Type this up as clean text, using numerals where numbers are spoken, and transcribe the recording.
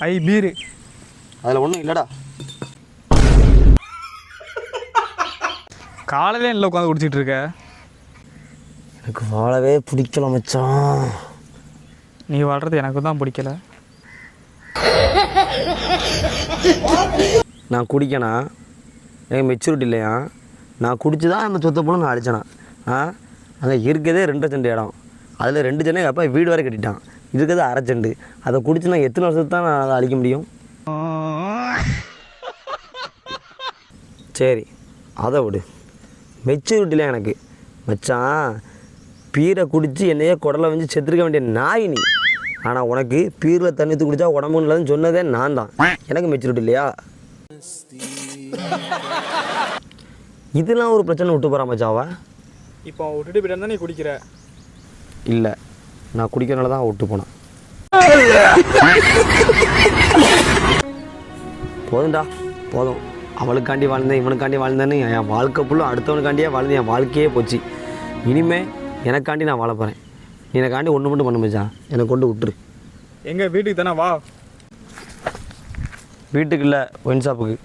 Beer. அதில் ஒன்றும் இல்லைடா. காலையிலே இல்லை உட்காந்து குடிச்சிட்டு இருக்க. எனக்கு வாழவே பிடிக்கல மச்சான். நீ வாழ்றது எனக்கு தான் பிடிக்கல. நான் குடிக்கணா, எனக்கு மெச்சூரிட்டி இல்லையா? நான் குடிச்சு தான் அந்த சொத்தை போல நான் அடித்தேனா? அங்கே இருக்கிறதே 2 சென்ட் இடம், அதில் 2 சென்ட் எங்கள் அப்பா வீடு வரை கட்டிட்டான். இருக்கிறது 1/2 சென்ட். அதை குடிச்சு நான் எத்தனை வருஷத்துக்கு தான் நான் அதை அழிக்க முடியும்? சரி அதை விடு, மெச்சூரிட்டிலாம் எனக்கு மச்சான். பீரை குடித்து என்னையே குடலை வந்து செத்துருக்க வேண்டிய நாய் நீ. ஆனால் உனக்கு பீரில் தண்ணி ஊற்றி குடித்தா உடம்பு இல்லைன்னு சொன்னதே நான் தான். எனக்கு மெச்சூரிட்டி இல்லையா? இதெல்லாம் ஒரு பிரச்சனை விட்டு போகிறா மச்சாவா. இப்போ விட்டுட்டு போயிட்டு தான் நீ குடிக்கிற. இல்லை, நான் குடிக்கிறனால தான் விட்டு போனான். போதும்டா போதும். அவளுக்காண்டி வாழ்ந்தேன், இவனுக்காண்டி வாழ்ந்தேன்னு என் வாழ்க்கை ஃபுல்லும் அடுத்தவனுக்காண்டியே வாழ்ந்து என் வாழ்க்கையே போச்சு. இனிமேல் எனக்காண்டி நான் வாழ போகிறேன். நீ எனக்காண்டி ஒன்று மட்டும் பண்ண மச்சான், என்னை கொண்டு விட்டுரு. எங்கள் வீட்டுக்கு தானே வா. வீட்டுக்கு இல்லை, ஒயின் ஷாப்புக்கு.